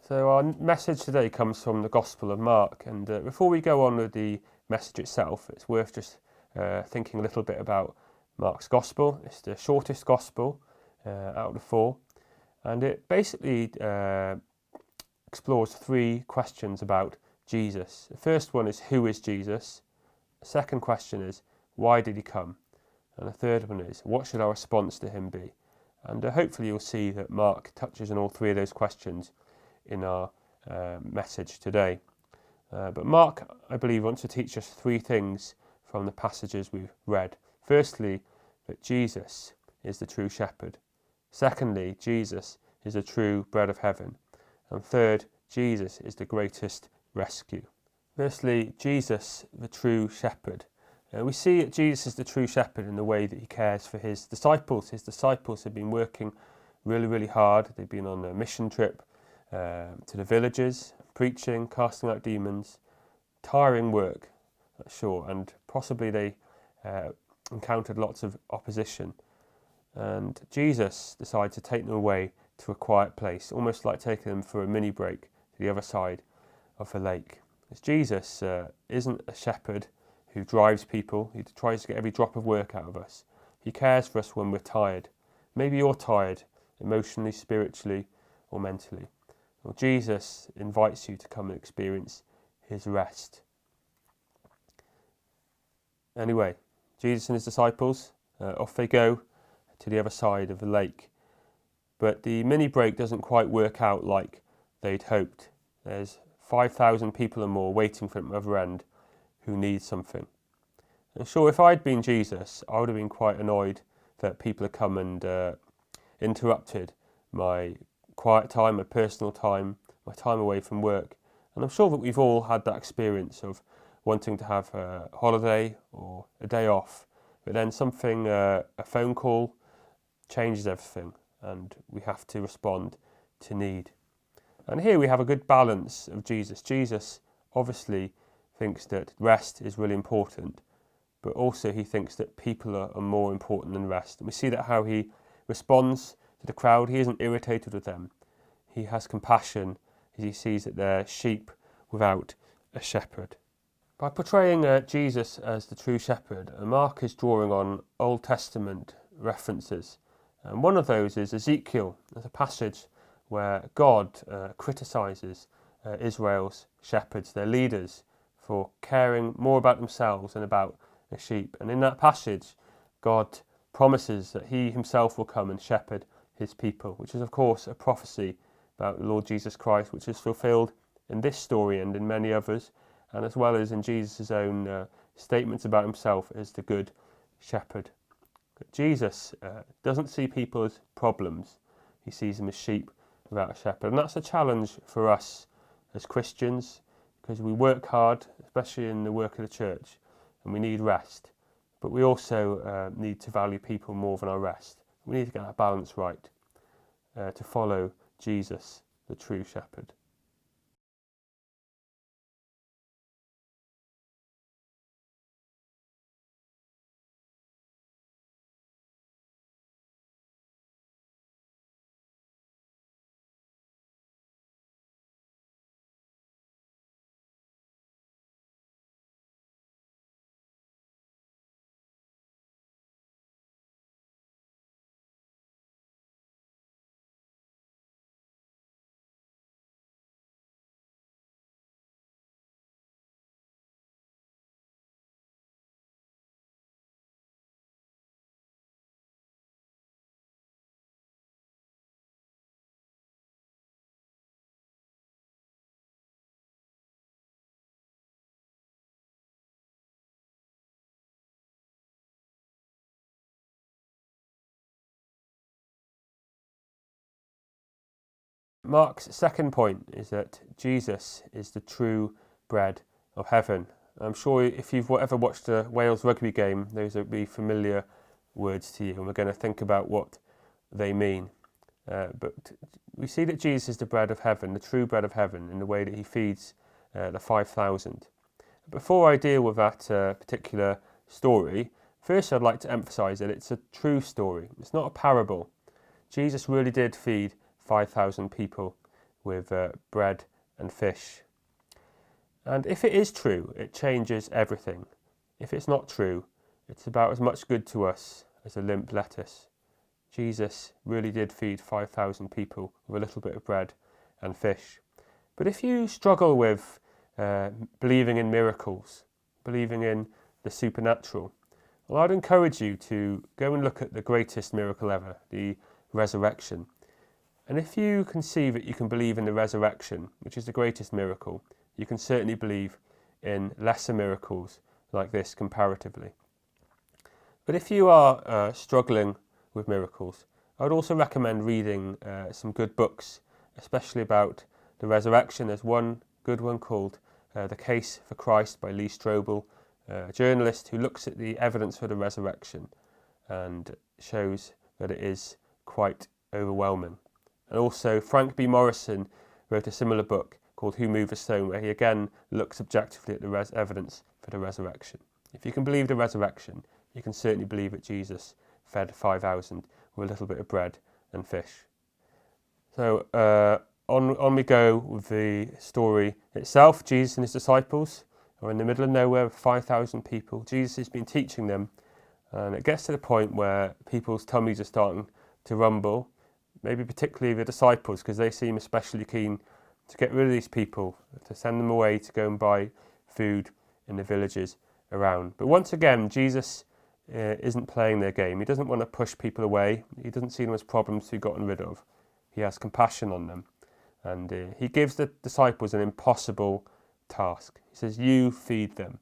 So our message today comes from the Gospel of Mark, and before we go on with the message itself, it's worth just thinking a little bit about Mark's Gospel. It's the shortest Gospel out of the four, and it basically explores three questions about Jesus. The first one is, who is Jesus? The second question is, why did he come? And the third one is, what should our response to him be? And hopefully you'll see that Mark touches on all three of those questions in our message today. But Mark, I believe, wants to teach us three things from the passages we've read. Firstly, that Jesus is the true shepherd. Secondly, Jesus is the true bread of heaven. And third, Jesus is the greatest rescue. Firstly, Jesus, the true shepherd. We see that Jesus is the true shepherd in the way that he cares for his disciples. His disciples have been working really, really hard. They've been on a mission trip to the villages, preaching, casting out demons, tiring work, sure, and possibly they encountered lots of opposition. And Jesus decided to take them away to a quiet place, almost like taking them for a mini break to the other side of the lake. Because Jesus isn't a shepherd who drives people, he tries to get every drop of work out of us. He cares for us when we're tired. Maybe you're tired, emotionally, spiritually, or mentally. Well, Jesus invites you to come and experience his rest. Anyway, Jesus and his disciples, off they go to the other side of the lake. But the mini break doesn't quite work out like they'd hoped. There's 5,000 people or more waiting for the other end who need something. And sure, if I'd been Jesus, I would have been quite annoyed that people had come and interrupted my quiet time, my personal time, my time away from work. And I'm sure that we've all had that experience of wanting to have a holiday or a day off, but then something, a phone call, changes everything, and we have to respond to need. And here we have a good balance of Jesus. Jesus obviously thinks that rest is really important, but also he thinks that people are more important than rest. And we see that how he responds to the crowd. He isn't irritated with them. He has compassion as he sees that they're sheep without a shepherd. By portraying Jesus as the true shepherd, Mark is drawing on Old Testament references. And one of those is Ezekiel. There's a passage where God criticises Israel's shepherds, their leaders, for caring more about themselves than about the sheep. And in that passage, God promises that he himself will come and shepherd his people, which is of course a prophecy about the Lord Jesus Christ, which is fulfilled in this story and in many others, and as well as in Jesus' own statements about himself as the good shepherd. But Jesus doesn't see people as problems. He sees them as sheep without a shepherd. And that's a challenge for us as Christians, because we work hard, especially in the work of the church, and we need rest. But we also need to value people more than our rest. We need to get that balance right to follow Jesus, the true shepherd. Mark's second point is that Jesus is the true bread of heaven. I'm sure if you've ever watched a Wales rugby game, those will be familiar words to you, and we're going to think about what they mean. But we see that Jesus is the bread of heaven, the true bread of heaven, in the way that he feeds the 5,000. Before I deal with that particular story, first I'd like to emphasise that it's a true story. It's not a parable. Jesus really did feed 5,000 people with bread and fish. And if it is true, it changes everything. If it's not true, it's about as much good to us as a limp lettuce. Jesus really did feed 5,000 people with a little bit of bread and fish. But if you struggle with believing in miracles, believing in the supernatural, well, I'd encourage you to go and look at the greatest miracle ever, the resurrection. And if you can see that you can believe in the resurrection, which is the greatest miracle, you can certainly believe in lesser miracles like this comparatively. But if you are struggling with miracles, I would also recommend reading some good books, especially about the resurrection. There's one good one called The Case for Christ by Lee Strobel, a journalist who looks at the evidence for the resurrection and shows that it is quite overwhelming. And also Frank B. Morrison wrote a similar book called Who Moved the Stone, where he again looks objectively at the evidence for the resurrection. If you can believe the resurrection, you can certainly believe that Jesus fed 5,000 with a little bit of bread and fish. So on we go with the story itself. Jesus and his disciples are in the middle of nowhere with 5,000 people. Jesus has been teaching them, and it gets to the point where people's tummies are starting to rumble, maybe particularly the disciples, because they seem especially keen to get rid of these people, to send them away to go and buy food in the villages around. But once again, Jesus isn't playing their game. He doesn't want to push people away. He doesn't see them as problems to be gotten rid of. He has compassion on them. And he gives the disciples an impossible task. He says, you feed them.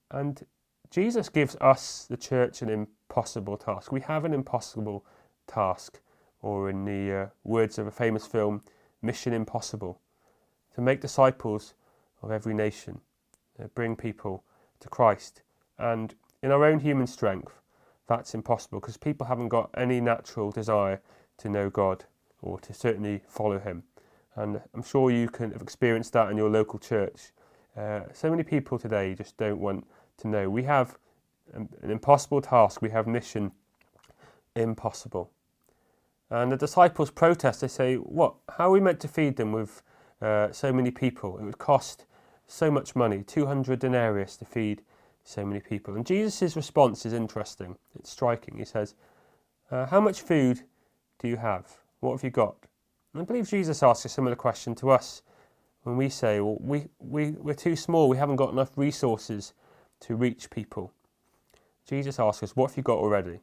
And Jesus gives us, the church, an impossible task. We have an impossible task, or in the words of a famous film, Mission Impossible, to make disciples of every nation, bring people to Christ. And in our own human strength, that's impossible, because people haven't got any natural desire to know God or to certainly follow him. And I'm sure you can have experienced that in your local church. So many people today just don't want to know. We have an impossible task. We have mission impossible. And the disciples protest. They say, what? How are we meant to feed them with so many people? It would cost so much money, 200 denarius to feed so many people. And Jesus' response is interesting. It's striking. He says, how much food do you have? What have you got? And I believe Jesus asks a similar question to us when we say, well, we're too small. We haven't got enough resources to reach people. Jesus asks us, what have you got already?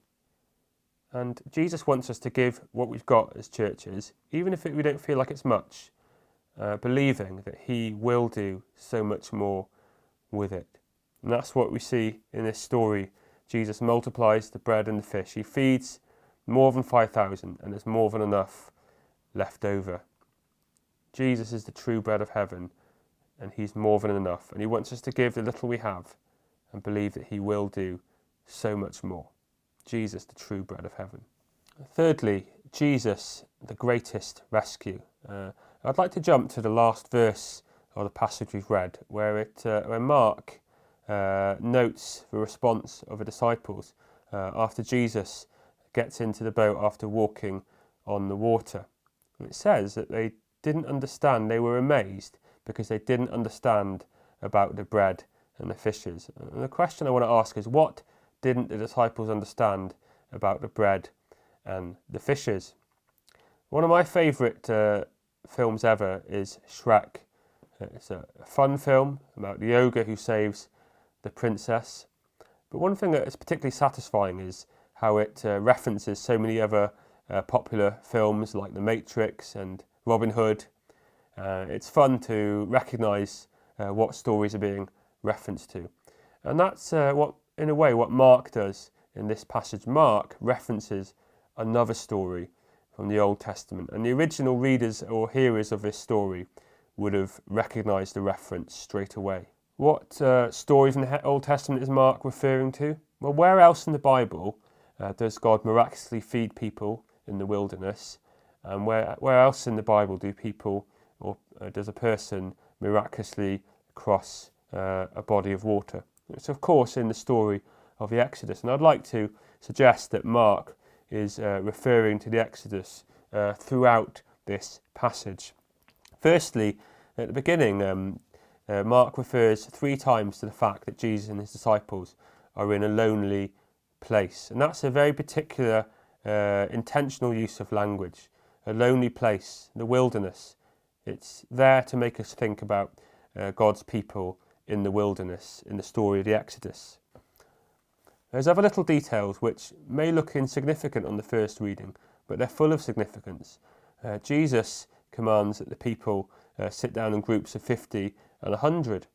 And Jesus wants us to give what we've got as churches, even if we don't feel like it's much, believing that he will do so much more with it. And that's what we see in this story. Jesus multiplies the bread and the fish. He feeds more than 5,000, and there's more than enough left over. Jesus is the true bread of heaven, and he's more than enough. And he wants us to give the little we have and believe that he will do so much more. Jesus, the true bread of heaven. Thirdly, Jesus, the greatest rescue. I'd like to jump to the last verse of the passage we've read, where Mark notes the response of the disciples after Jesus gets into the boat after walking on the water. And it says that they didn't understand. They were amazed because they didn't understand about the bread and the fishes. And the question I want to ask is, what didn't the disciples understand about the bread and the fishes? One of my favourite films ever is Shrek. It's a fun film about the ogre who saves the princess. But one thing that is particularly satisfying is how it references so many other popular films like The Matrix and Robin Hood. It's fun to recognise what stories are being referenced to. And that's what Mark does in this passage. Mark references another story from the Old Testament, and the original readers or hearers of this story would have recognised the reference straight away. What story from the Old Testament is Mark referring to? Well, where else in the Bible does God miraculously feed people in the wilderness? And where else in the Bible do people, or does a person miraculously cross a body of water? It's of course in the story of the Exodus, and I'd like to suggest that Mark is referring to the Exodus throughout this passage. Firstly, at the beginning, Mark refers 3 times to the fact that Jesus and his disciples are in a lonely place. And that's a very particular intentional use of language. A lonely place, the wilderness. It's there to make us think about God's people in the wilderness, in the story of the Exodus. There's other little details which may look insignificant on the first reading, but they're full of significance. Jesus commands that the people sit down in groups of 50 and 100.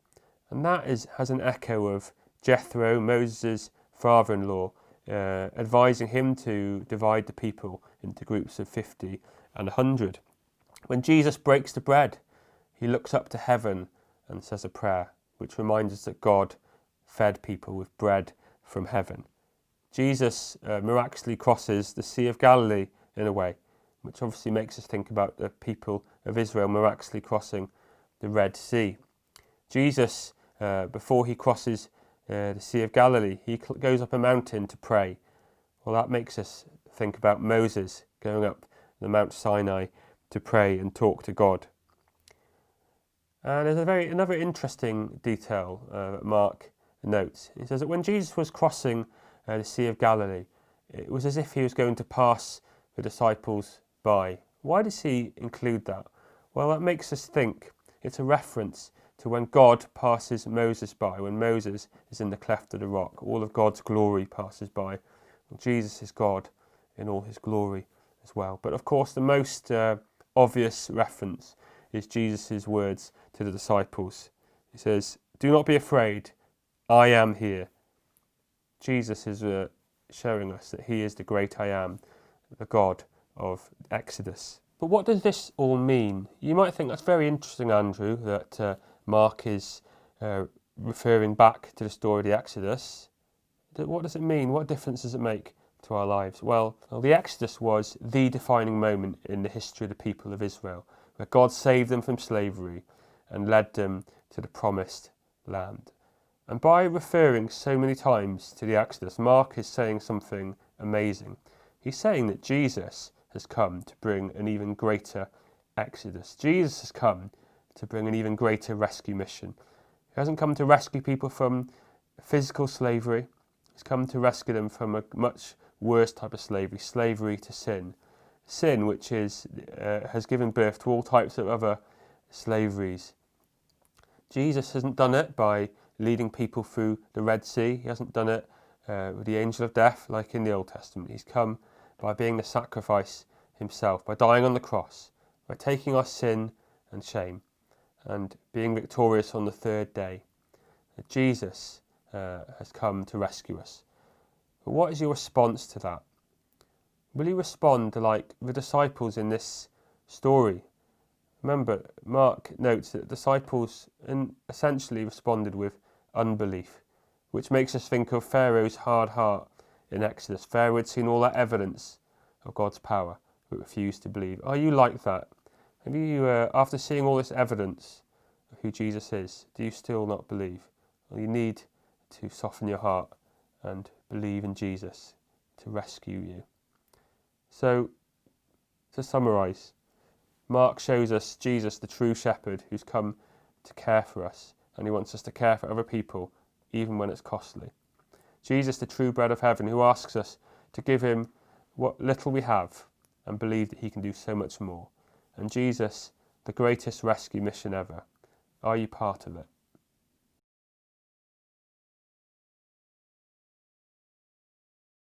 And that has an echo of Jethro, Moses' father-in-law, advising him to divide the people into groups of 50 and 100. When Jesus breaks the bread, he looks up to heaven and says a prayer, which reminds us that God fed people with bread from heaven. Jesus miraculously crosses the Sea of Galilee in a way, which obviously makes us think about the people of Israel miraculously crossing the Red Sea. Jesus, before he crosses the Sea of Galilee, he goes up a mountain to pray. Well, that makes us think about Moses going up the Mount Sinai to pray and talk to God. And there's another interesting detail that Mark notes. He says that when Jesus was crossing the Sea of Galilee, it was as if he was going to pass the disciples by. Why does he include that? Well, that makes us think it's a reference to when God passes Moses by, when Moses is in the cleft of the rock. All of God's glory passes by. Well, Jesus is God in all his glory as well. But of course, the most obvious reference is Jesus' words to the disciples. He says, "Do not be afraid, I am here." Jesus is showing us that he is the great I am, the God of Exodus. But what does this all mean? You might think that's very interesting, Andrew, that Mark is referring back to the story of the Exodus. What does it mean? What difference does it make to our lives? Well, the Exodus was the defining moment in the history of the people of Israel, where God saved them from slavery and led them to the promised land. And by referring so many times to the Exodus, Mark is saying something amazing. He's saying that Jesus has come to bring an even greater Exodus. Jesus has come to bring an even greater rescue mission. He hasn't come to rescue people from physical slavery. He's come to rescue them from a much worse type of slavery, slavery to sin. Sin which has given birth to all types of other slaveries. Jesus hasn't done it by leading people through the Red Sea. He hasn't done it with the angel of death like in the Old Testament. He's come by being the sacrifice himself, by dying on the cross, by taking our sin and shame and being victorious on the 3rd day. Jesus has come to rescue us. But what is your response to that? Will you respond like the disciples in this story? Remember, Mark notes that the disciples essentially responded with unbelief, which makes us think of Pharaoh's hard heart in Exodus. Pharaoh had seen all that evidence of God's power, but refused to believe. Are you like that? Have you, after seeing all this evidence of who Jesus is, do you still not believe? Well, you need to soften your heart and believe in Jesus to rescue you. So, to summarise, Mark shows us Jesus, the true shepherd, who's come to care for us, and he wants us to care for other people, even when it's costly. Jesus, the true bread of heaven, who asks us to give him what little we have and believe that he can do so much more. And Jesus, the greatest rescue mission ever. Are you part of it?